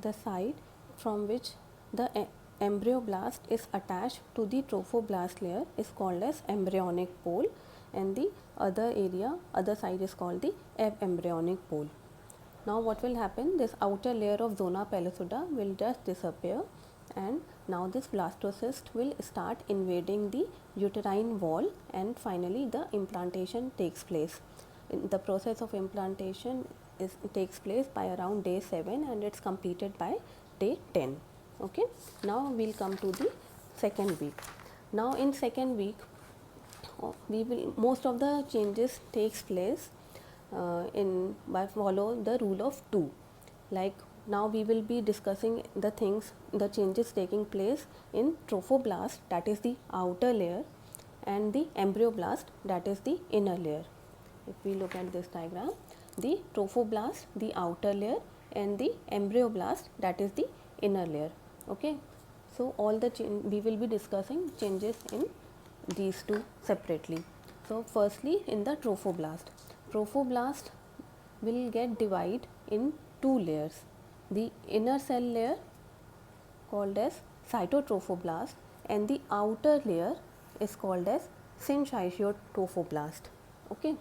the site from which the embryoblast is attached to the trophoblast layer is called as embryonic pole, and the other side is called the embryonic pole. Now what will happen, this outer layer of zona pellucida will just disappear, and now this blastocyst will start invading the uterine wall, and finally the implantation takes place. The process of implantation takes place by around day 7 and it's completed by day 10. Okay, now we'll come to the second week. Now in second week, most of the changes takes place by follow the rule of 2. Like now we will be discussing the changes taking place in trophoblast, that is the outer layer, and the embryoblast, that is the inner layer. If we look at this diagram, the trophoblast, the outer layer, and the embryoblast, that is the inner layer. Okay, so all the we will be discussing changes in these two separately. So firstly, in the trophoblast will get divided in two layers. The inner cell layer called as cytotrophoblast, and the outer layer is called as syncytotrophoblast. Okay,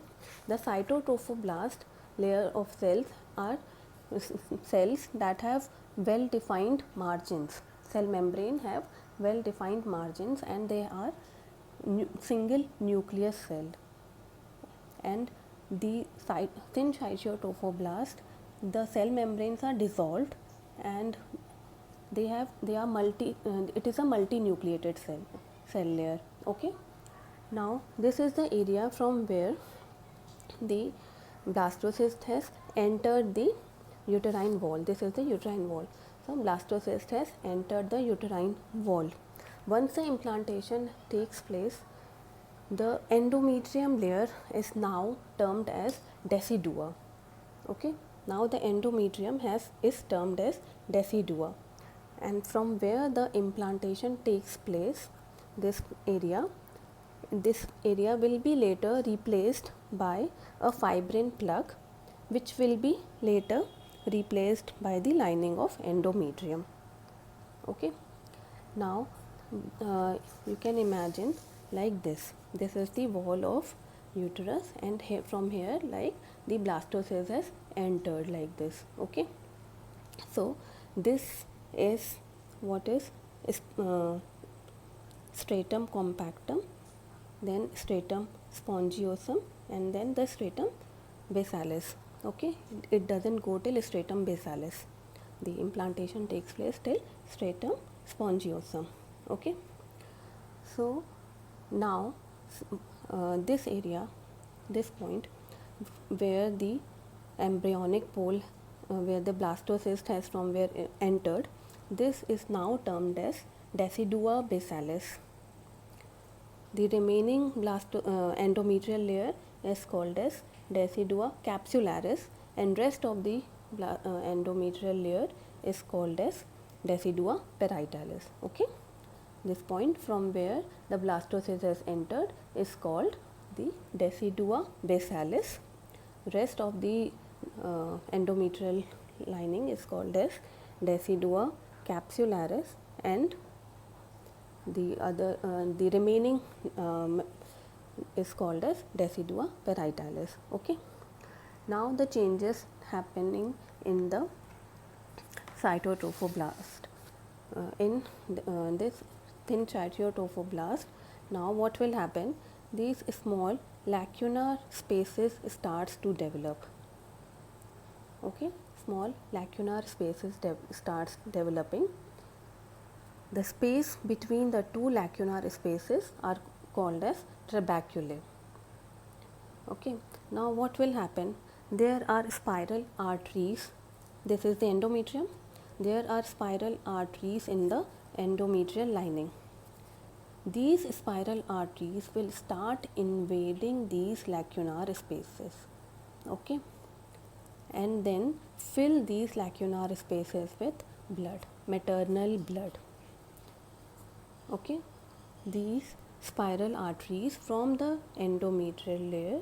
the cytotrophoblast layer of cells are cells that have well defined margins. Cell membrane have well defined margins, and they are single nucleus cell. And the syncytotrophoblast, the cell membranes are dissolved, and they are it is a multinucleated cell layer. Okay, now this is the area from where the blastocyst has entered the uterine wall. This is the uterine wall. So blastocyst has entered the uterine wall. Once the implantation takes place, the endometrium layer is now termed as decidua. Okay, now the endometrium is termed as decidua, and from where the implantation takes place, this area will be later replaced by a fibrin plug, which will be later replaced by the lining of endometrium. Okay, now you can imagine like this. This is the wall of uterus, and from here, like, the blastocyst has entered like this. Okay, so this is what is stratum compactum, then stratum spongiosum, and then the stratum basalis. Okay, it doesn't go till stratum basalis. The implantation takes place till stratum spongiosum. Okay, so now this area, this point where the embryonic pole, where the blastocyst has from where it entered, this is now termed as decidua basalis. The remaining endometrial layer is called as decidua capsularis, and rest of the endometrial layer is called as decidua parietalis. Okay, this point from where the blastocyst has entered is called the decidua basalis. Rest of the endometrial lining is called as decidua capsularis, and the remaining is called as decidua parietalis. Okay, now the changes happening in the cytotrophoblast. In this syncytotrophoblast, now what will happen, these small lacunar spaces starts to develop. Okay, small lacunar spaces starts developing. The space between the two lacunar spaces are called as trabeculae. Okay, now what will happen, there are spiral arteries. This is the endometrium. There are spiral arteries in the endometrial lining. These spiral arteries will start invading these lacunar spaces. Okay, and then fill these lacunar spaces with blood, maternal blood. Okay, these spiral arteries from the endometrial layer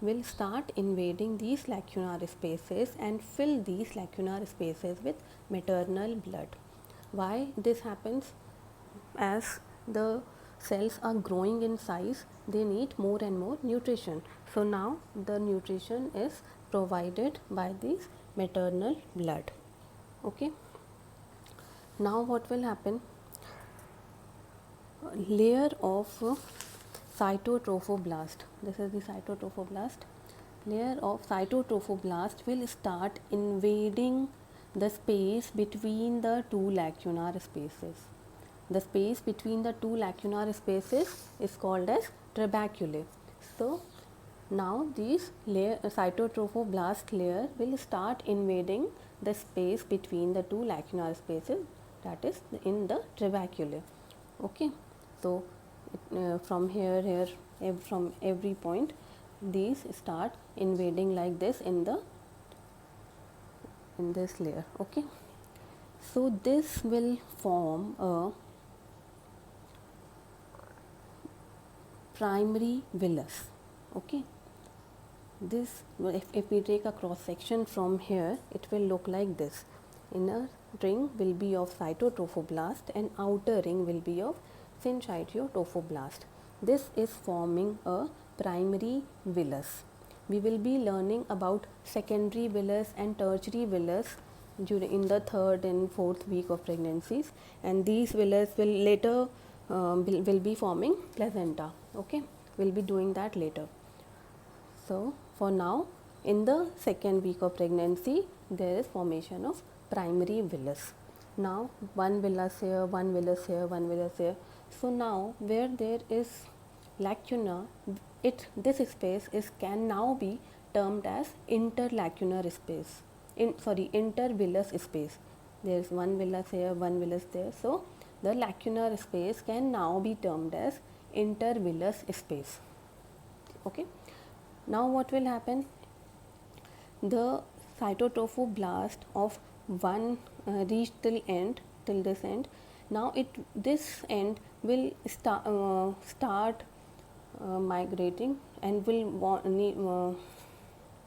will start invading these lacunar spaces and fill these lacunar spaces with maternal blood. Why this happens? As the cells are growing in size, they need more and more nutrition. So now the nutrition is provided by this maternal blood. Okay. Now what will happen? A layer of cytotrophoblast. This is the cytotrophoblast. Layer of cytotrophoblast will start invading the space between the two lacunar spaces. The space between the two lacunar spaces is called as trabeculae. So now these cytotrophoblast layer will start invading the space between the two lacunar spaces, that is in the trabeculae. Okay, so from here, from every point, these start invading like this in this layer. Okay, so this will form a primary villus. Okay, this, if we take a cross section from here, it will look like this. Inner ring will be of cytotrophoblast and outer ring will be of syncytiotrophoblast. This is forming a primary villus. We will be learning about secondary villus and tertiary villus in the 3rd and 4th week of pregnancies, and these villus will later will be forming placenta. Okay, we'll be doing that later. So for now, in the 2nd week of pregnancy, there is formation of primary villus. Now one villus here, one villus here, one villus here. So now where there is lacuna, this space can now be termed as interlacunar space. Intervillus space. There is one villus here, one villus there. So the lacunar space can now be termed as intervillus space. Okay. Now what will happen? The cytotrophoblast of one reach till this end. Now this end will start migrating and will